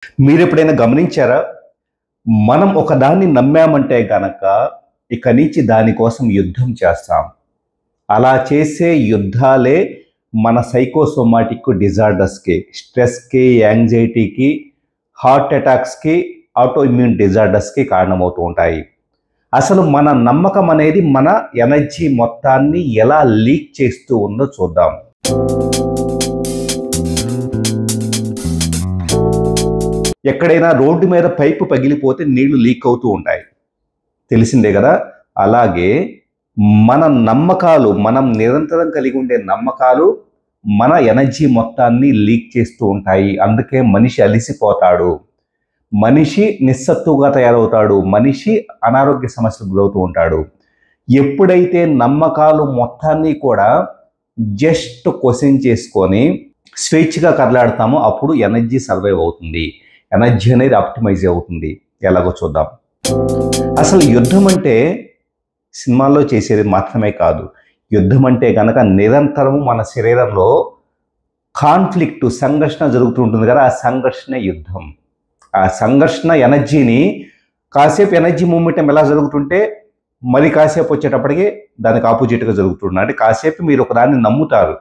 మీరు ఎప్పుడైనా గమనించారా? మనం ఒకదాన్ని నమ్మామంటే గనక ఇక నుంచి దానికోసం యుద్ధం చేస్తాం. అలా చేసే యుద్ధాలే మన సైకోసోమాటిక్ డిజార్డర్స్‌కి, స్ట్రెస్‌కి, యాంగ్జైటీకి, హార్ట్ అటాక్స్‌కి, ఆటో ఇమ్యూన్ డిజార్డర్స్‌కి కారణమవుతూ ఉంటాయి. అసలు మన నమ్మకం అనేది మన ఎనర్జీ మొత్తాన్ని ఎలా లీక్ చేస్తూ ఉందో చూద్దాం. ఎక్కడైనా రోడ్డు మీద పైపు పగిలిపోతే నీళ్లు లీక్ అవుతూ ఉంటాయి. తెలిసిందే కదా? అలాగే మన నమ్మకాలు, మనం నిరంతరం కలిగి ఉండే నమ్మకాలు మన ఎనర్జీ మొత్తాన్ని లీక్ చేస్తూ ఉంటాయి. అందుకే మనిషి అలిసిపోతాడు, మనిషి నిస్సత్తుగా తయారవుతాడు, మనిషి అనారోగ్య సమస్యలకు గురవుతూ ఉంటాడు. ఎప్పుడైతే నమ్మకాలు మొత్తాన్ని కూడా జస్ట్ క్వశ్చన్ చేసుకొని స్వేచ్ఛగా కదలాడతామో అప్పుడు ఎనర్జీ సర్వైవ్ అవుతుంది, ఎనర్జీ అనేది ఆప్టిమైజ్ అవుతుంది. ఎలాగో చూద్దాం. అసలు యుద్ధం అంటే సినిమాల్లో చేసేది మాత్రమే కాదు. యుద్ధం అంటే కనుక నిరంతరం మన శరీరంలో కాన్ఫ్లిక్ట్, సంఘర్షణ జరుగుతూ ఉంటుంది కదా, ఆ సంఘర్షణ యుద్ధం. ఆ సంఘర్షణ ఎనర్జీని కాసేపు ఎనర్జీ మూమెంట్ ఎలా జరుగుతుంటే మరి కాసేపు వచ్చేటప్పటికి దానికి ఆపోజిట్గా జరుగుతుంది. అంటే కాసేపు మీరు ఒకదాన్ని నమ్ముతారు,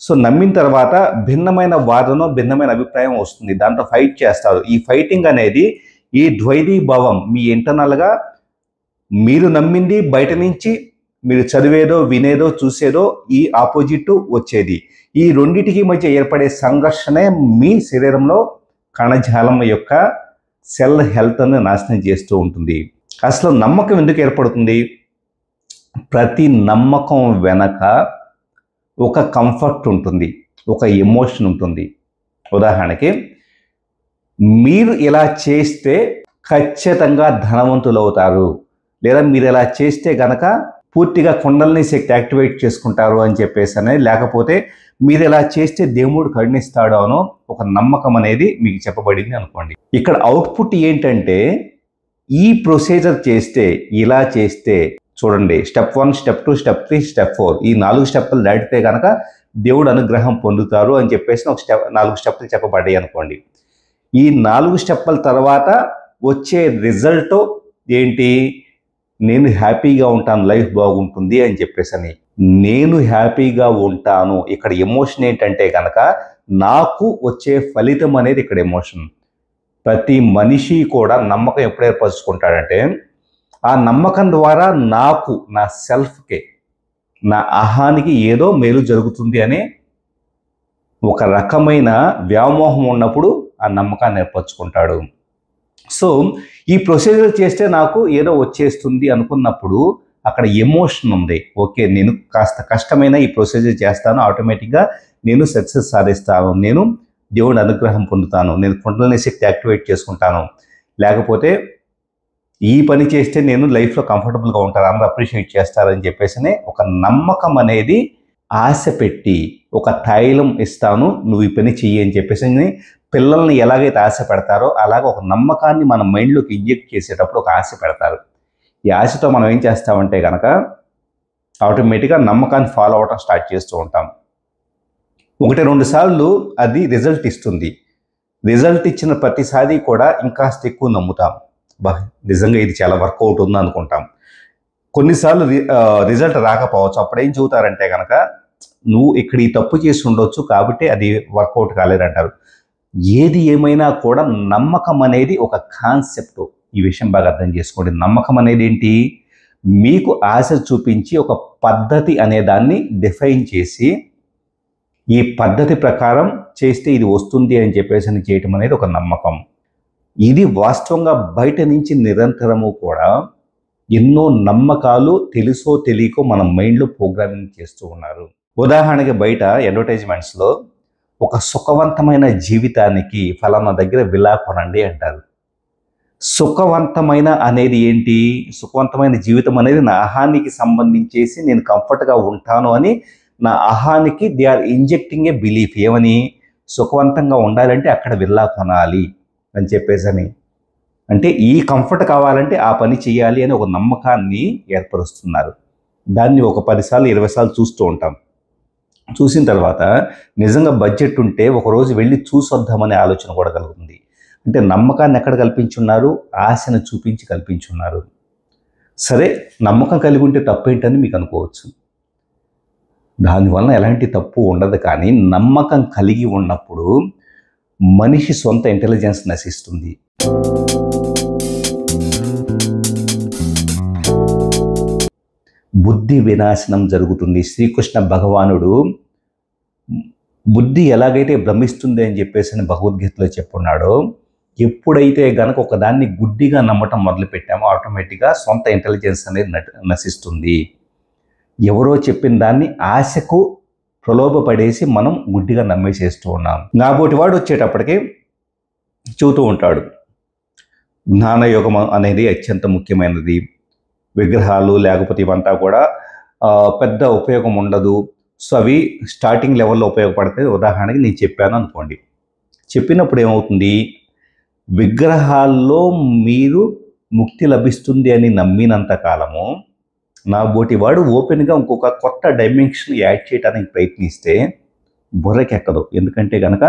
సో నమ్మిన తర్వాత భిన్నమైన వాదన, భిన్నమైన అభిప్రాయం వస్తుంది, దాంతో ఫైట్ చేస్తారు. ఈ ఫైటింగ్ అనేది ఈ ద్వైధీభావం మీ ఇంటర్నల్గా మీరు నమ్మింది బయట నుంచి మీరు చదివేదో, వినేదో, చూసేదో ఈ ఆపోజిట్ వచ్చేది. ఈ రెండిటికి మధ్య ఏర్పడే సంఘర్షణే మీ శరీరంలో కణజాలం యొక్క సెల్ హెల్త్ని నాశనం చేస్తూ ఉంటుంది. అసలు నమ్మకం ఎందుకు ఏర్పడుతుంది? ప్రతి నమ్మకం వెనక ఒక కంఫర్ట్ ఉంటుంది, ఒక ఎమోషన్ ఉంటుంది. ఉదాహరణకి, మీరు ఇలా చేస్తే ఖచ్చితంగా ధనవంతులు అవుతారు, లేదా మీరు ఇలా చేస్తే గనక పూర్తిగా కుండలిని శక్తి యాక్టివేట్ చేసుకుంటారు అని చెప్పేసి అనేది, లేకపోతే మీరు ఇలా చేస్తే దేవుడు కరుణిస్తాడు అనో ఒక నమ్మకం అనేది మీకు చెప్పబడింది అనుకోండి. ఇక్కడ అవుట్పుట్ ఏంటంటే ఈ ప్రొసీజర్ చేస్తే, ఇలా చేస్తే చూడండి, స్టెప్ 1, స్టెప్ 2, స్టెప్ 3, స్టెప్ 4 ఈ 4 స్టెప్పులు దాటితే కనుక దేవుడు అనుగ్రహం పొందుతారు అని చెప్పేసి ఒక 4 స్టెప్పులు చెప్పబడ్డాయి అనుకోండి. ఈ 4 స్టెప్పుల తర్వాత వచ్చే రిజల్ట్ ఏంటి? నేను హ్యాపీగా ఉంటాను, లైఫ్ బాగుంటుంది అని చెప్పేసి అని. నేను హ్యాపీగా ఉంటాను, ఇక్కడ ఎమోషన్ ఏంటంటే కనుక నాకు వచ్చే ఫలితం అనేది ఇక్కడ ఎమోషన్. ప్రతి మనిషి కూడా నమ్మకం ఎప్పుడు ఏర్పరచుకుంటాడంటే ఆ నమ్మకం ద్వారా నాకు, నా సెల్ఫ్కి, నా అహానికి ఏదో మేలు జరుగుతుంది అనే ఒక రకమైన వ్యామోహం ఉన్నప్పుడు ఆ నమ్మకాన్ని ఏర్పరచుకుంటాడు. సో ఈ ప్రొసీజర్ చేస్తే నాకు ఏదో వచ్చేస్తుంది అనుకున్నప్పుడు అక్కడ ఎమోషన్ ఉంది. ఓకే, నేను కాస్త కష్టమైన ఈ ప్రొసీజర్ చేస్తాను, ఆటోమేటిక్గా నేను సక్సెస్ సాధిస్తాను, నేను దేవుడి అనుగ్రహం పొందుతాను, నేను కుండలిని శక్తి యాక్టివేట్ చేసుకుంటాను, లేకపోతే ఈ పని చేస్తే నేను లైఫ్లో కంఫర్టబుల్గా ఉంటాను, అందరూ అప్రిషియేట్ చేస్తారని చెప్పేసి ఒక నమ్మకం అనేది ఆశ పెట్టి, ఒక తైలం ఇస్తాను నువ్వు ఈ పని చెయ్యి అని చెప్పేసి పిల్లల్ని ఎలాగైతే ఆశ పెడతారో అలాగే ఒక నమ్మకాన్ని మన మైండ్లోకి ఇంజెక్ట్ చేసేటప్పుడు ఒక ఆశ పెడతారు. ఈ ఆశతో మనం ఏం చేస్తామంటే కనుక ఆటోమేటిక్గా నమ్మకాన్ని ఫాలో అవటం స్టార్ట్ చేస్తూ ఉంటాం. 1-2 సార్లు అది రిజల్ట్ ఇస్తుంది. రిజల్ట్ ఇచ్చిన ప్రతిసారి కూడా ఇంకాస్త ఎక్కువ నమ్ముతాం, నిజంగా ఇది చాలా వర్కౌట్ ఉంది అనుకుంటాం. కొన్నిసార్లు రిజల్ట్ రాకపోవచ్చు. అప్పుడు ఏం చెబుతారంటే కనుక నువ్వు ఇక్కడ ఈ తప్పు చేసి ఉండొచ్చు కాబట్టి అది వర్కౌట్ కాలేదంటారు. ఏది ఏమైనా కూడా నమ్మకం అనేది ఒక కాన్సెప్ట్. ఈ విషయం బాగా అర్థం చేసుకోండి. నమ్మకం అనేది ఏంటి? మీకు ఆశ చూపించి ఒక పద్ధతి అనే దాన్ని డిఫైన్ చేసి ఈ పద్ధతి ప్రకారం చేస్తే ఇది వస్తుంది అని చెప్పేసి చేయటం అనేది ఒక నమ్మకం. ఇది వాస్తవంగా బయట నుంచి నిరంతరము కూడా ఎన్నో నమ్మకాలు తెలుసో తెలియకో మన మైండ్లో ప్రోగ్రామింగ్ చేస్తూ ఉన్నారు. ఉదాహరణకి బయట అడ్వర్టైజ్మెంట్స్లో ఒక సుఖవంతమైన జీవితానికి ఫలానా దగ్గర విలా కొనండి అంటారు. సుఖవంతమైన అనేది ఏంటి? సుఖవంతమైన జీవితం అనేది నా అహానికి సంబంధించేసి నేను కంఫర్ట్గా ఉంటాను అని నా అహానికి they are injecting a belief. ఏమని? సుఖవంతంగా ఉండాలంటే అక్కడ విల్లా కొనాలి అని చెప్పేసి అని. అంటే ఈ కంఫర్ట్ కావాలంటే ఆ పని చేయాలి అని ఒక నమ్మకాన్ని ఏర్పరుస్తున్నారు. దాన్ని ఒక 10 సార్లు 20 సార్లు చూస్తూ ఉంటాం. చూసిన తర్వాత నిజంగా బడ్జెట్ ఉంటే ఒకరోజు వెళ్ళి చూసొద్దామనే ఆలోచన కూడా కలుగుతుంది. అంటే నమ్మకాన్ని ఎక్కడ కల్పించున్నారు? ఆశను చూపించి కల్పించున్నారు. సరే, నమ్మకం కలిగి ఉంటే తప్పేంటని మీకు అనుకోవచ్చు. దానివల్ల ఎలాంటి తప్పు ఉండదు. కానీ నమ్మకం కలిగి ఉన్నప్పుడు మనిషి సొంత ఇంటెలిజెన్స్ నశిస్తుంది. బుద్ధి వినాశనం జరుగుతుంది. శ్రీకృష్ణ భగవానుడు బుద్ధి ఎలాగైతే భ్రమిస్తుంది అని చెప్పేసి భగవద్గీతలో చెప్పున్నాడో, ఎప్పుడైతే గనక ఒకదాన్ని గుడ్డిగా నమ్మటం మొదలుపెట్టామో ఆటోమేటిక్గా సొంత ఇంటెలిజెన్స్ అనేది నశిస్తుంది. ఎవరో చెప్పిన దాన్ని ఆశకు ప్రలోభపడేసి మనం గుడ్డిగా నమ్మేసేస్తూ ఉన్నాం. నాబోటి వాడు వచ్చేటప్పటికి చెబుతూ ఉంటాడు, జ్ఞానయోగం అనేది అత్యంత ముఖ్యమైనది, విగ్రహాలు లేకపోతే ఇవంతా కూడా పెద్ద ఉపయోగం ఉండదు. సో అవి స్టార్టింగ్ లెవెల్లో ఉపయోగపడతాయి. ఉదాహరణకి నేను చెప్పాను అనుకోండి, చెప్పినప్పుడు ఏమవుతుంది, విగ్రహాల్లో మీరు ముక్తి లభిస్తుంది అని నమ్మినంత కాలము నా బోటి వాడు ఓపెన్గా ఇంకొక కొత్త డైమెన్షన్ యాడ్ చేయడానికి ప్రయత్నిస్తే బుర్రకెక్కదు. ఎందుకంటే కనుక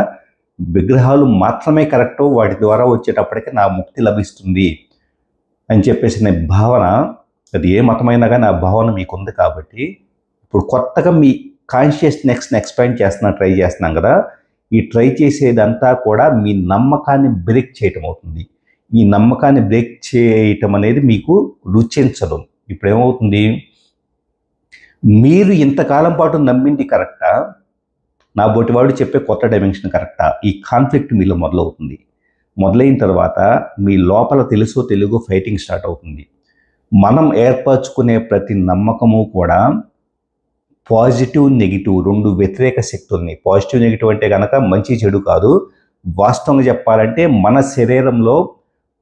విగ్రహాలు మాత్రమే కరెక్టు, వాటి ద్వారా వచ్చేటప్పటికి నా ముక్తి లభిస్తుంది అని చెప్పేసిన భావన, అది ఏ మతమైనా కానీ ఆ భావన మీకు ఉంది. కాబట్టి ఇప్పుడు కొత్తగా మీ కాన్షియస్నెస్ని ఎక్స్పాండ్ ట్రై చేస్తున్నాం కదా, ఈ ట్రై చేసేదంతా కూడా మీ నమ్మకాన్ని బ్రేక్ చేయటం అవుతుంది. ఈ నమ్మకాన్ని బ్రేక్ చేయటం అనేది మీకు రుచించదు. ఇప్పుడు ఏమవుతుంది, మీరు ఇంతకాలం పాటు నమ్మింది కరెక్టా, నా బోటివాడు చెప్పే కొత్త డైమెన్షన్ కరెక్టా, ఈ కాన్ఫ్లిక్ట్ మీలో మొదలవుతుంది. మొదలైన తర్వాత మీ లోపల తెలుసో తెలుగో ఫైటింగ్ స్టార్ట్ అవుతుంది. మనం ఏర్పరచుకునే ప్రతి నమ్మకము కూడా పాజిటివ్ నెగిటివ్ రెండు వ్యతిరేక శక్తుల్ని, పాజిటివ్ నెగిటివ్ అంటే కనుక మంచి చెడు కాదు, వాస్తవంగా చెప్పాలంటే మన శరీరంలో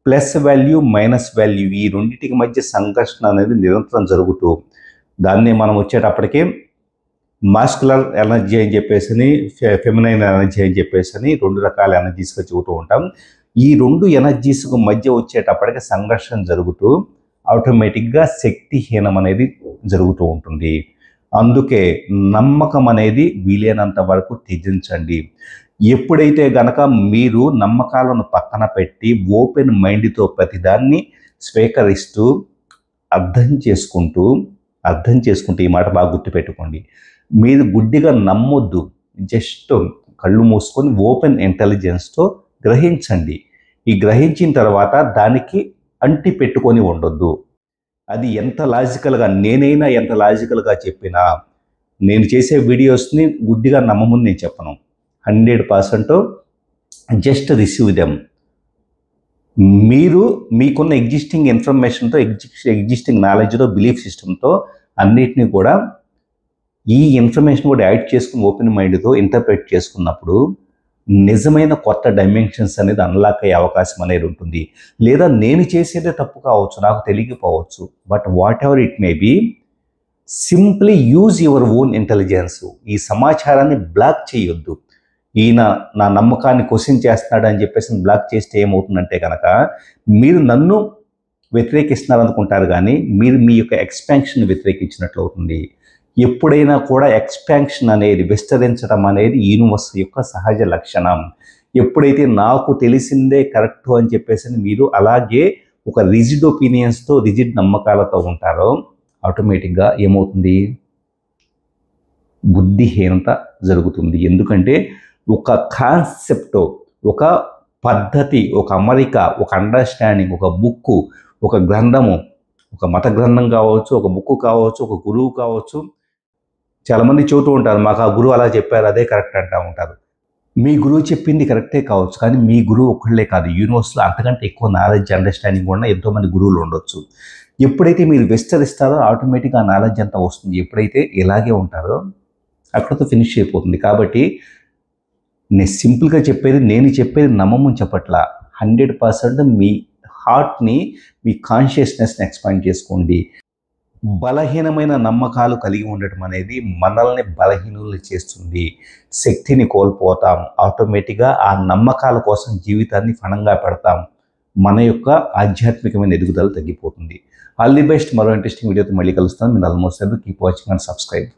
ప్లస్ వాల్యూ మైనస్ వాల్యూ ఈ రెండింటికి మధ్య సంఘర్షణ అనేది నిరంతరం జరుగుతూ, దాన్ని మనం వచ్చేటప్పటికి మాస్కులర్ ఎనర్జీ అని చెప్పేసి, ఫెమినైన్ ఎనర్జీ అని చెప్పేసి రెండు రకాల ఎనర్జీస్గా చెబుతూ ఉంటాం. ఈ రెండు ఎనర్జీస్కు మధ్య వచ్చేటప్పటికి సంఘర్షణ జరుగుతూ ఆటోమేటిక్గా శక్తిహీనం అనేది జరుగుతూ ఉంటుంది. అందుకే నమ్మకం అనేది వీలైనంత వరకు త్యజించండి. ఎప్పుడైతే గనక మీరు నమ్మకాలను పక్కన పెట్టి ఓపెన్ మైండ్తో ప్రతిదాన్ని స్వీకరిస్తూ అర్థం చేసుకుంటూ ఈ మాట బాగా గుర్తుపెట్టుకోండి, మీరు గుడ్డిగా నమ్మొద్దు. జస్ట్ కళ్ళు మూసుకొని ఓపెన్ ఇంటెలిజెన్స్తో గ్రహించండి. ఈ గ్రహించిన తర్వాత దానికి అంటి పెట్టుకొని ఉండొద్దు. అది ఎంత లాజికల్గా, నేనైనా ఎంత లాజికల్గా చెప్పినా, నేను చేసే వీడియోస్ని గుడ్డిగా నమ్మమని నేను చెప్పను. 100% జస్ట్ రిసీవ్ దెమ్. మీరు మీకున్న ఎగ్జిస్టింగ్ ఇన్ఫర్మేషన్తో, ఎగ్జిస్టింగ్ నాలెడ్జ్తో, బిలీఫ్ సిస్టమ్తో అన్నిటినీ కూడా ఈ ఇన్ఫర్మేషన్ కూడా యాడ్ చేసుకుని ఓపెన్ మైండ్తో ఇంటర్ప్రెట్ చేసుకున్నప్పుడు నిజమైన కొత్త డైమెన్షన్స్ అనేది అన్లాక్ అయ్యే అవకాశం అనేది ఉంటుంది. లేదా నేను చేసేదే తప్పు కావచ్చు, నాకు తెలియకపోవచ్చు, but whatever it may be, simply use your own intelligence. ఈ సమాచారాన్ని బ్లాక్ చేయొద్దు. ఈయన నా నమ్మకాన్ని క్వశ్చన్ చేస్తున్నాడు అని చెప్పేసి బ్లాక్ చేస్తే ఏమవుతుందంటే కనుక మీరు నన్ను వ్యతిరేకిస్తున్నారు అనుకుంటారు, కానీ మీరు మీ యొక్క ఎక్స్పాన్షన్ వ్యతిరేకించినట్లు అవుతుంది. ఎప్పుడైనా కూడా ఎక్స్పాన్షన్ అనేది, విస్తరించడం అనేది యూనివర్స్ యొక్క సహజ లక్షణం. ఎప్పుడైతే నాకు తెలిసిందే కరెక్ట్ అని చెప్పేసి మీరు అలాగే ఒక రిజిడ్ ఒపీనియన్స్తో, రిజిడ్ నమ్మకాలతో ఉంటారో ఆటోమేటిక్గా ఏమవుతుంది, బుద్ధిహీనత జరుగుతుంది. ఎందుకంటే ఒక కాన్సెప్ట్, ఒక పద్ధతి, ఒక అమరిక, ఒక అండర్స్టాండింగ్, ఒక బుక్కు, ఒక గ్రంథము, ఒక మత గ్రంథం కావచ్చు, ఒక బుక్కు కావచ్చు, ఒక గురువు కావచ్చు. చాలామంది చెబుతూ ఉంటారు, మాకు ఆ గురువు అలా చెప్పారు, అదే కరెక్ట్ అంటూ ఉంటారు. మీ గురువు చెప్పింది కరెక్టే కావచ్చు, కానీ మీ గురువు ఒక్కళ్ళే కాదు, యూనివర్స్లో అంతకంటే ఎక్కువ నాలెడ్జ్, అండర్స్టాండింగ్ ఉన్న ఎంతోమంది గురువులు ఉండొచ్చు. ఎప్పుడైతే మీరు విస్తరిస్తారో ఆటోమేటిక్గా ఆ నాలెడ్జ్ అంతా వస్తుంది. ఎప్పుడైతే ఇలాగే ఉంటారో అక్కడితో ఫినిష్ అయిపోతుంది. కాబట్టి నేను సింపుల్గా చెప్పేది, నేను చెప్పేది నమ్మమని చెప్పట్లా. 100% మీ హార్ట్ని, మీ కాన్షియస్నెస్ని ఎక్స్పాండ్ చేసుకోండి. బలహీనమైన నమ్మకాలు కలిగి ఉండటం అనేది మనల్ని బలహీనులు చేస్తుంది. శక్తిని కోల్పోతాం. ఆటోమేటిక్గా ఆ నమ్మకాల కోసం జీవితాన్ని ఫణంగా పెడతాం. మన యొక్క ఆధ్యాత్మికమైన ఎదుగుదల తగ్గిపోతుంది. All the best. మరో ఇంట్రెస్టింగ్ వీడియోతో మళ్ళీ కలుస్తాను. మీరు almost keep watching and subscribe.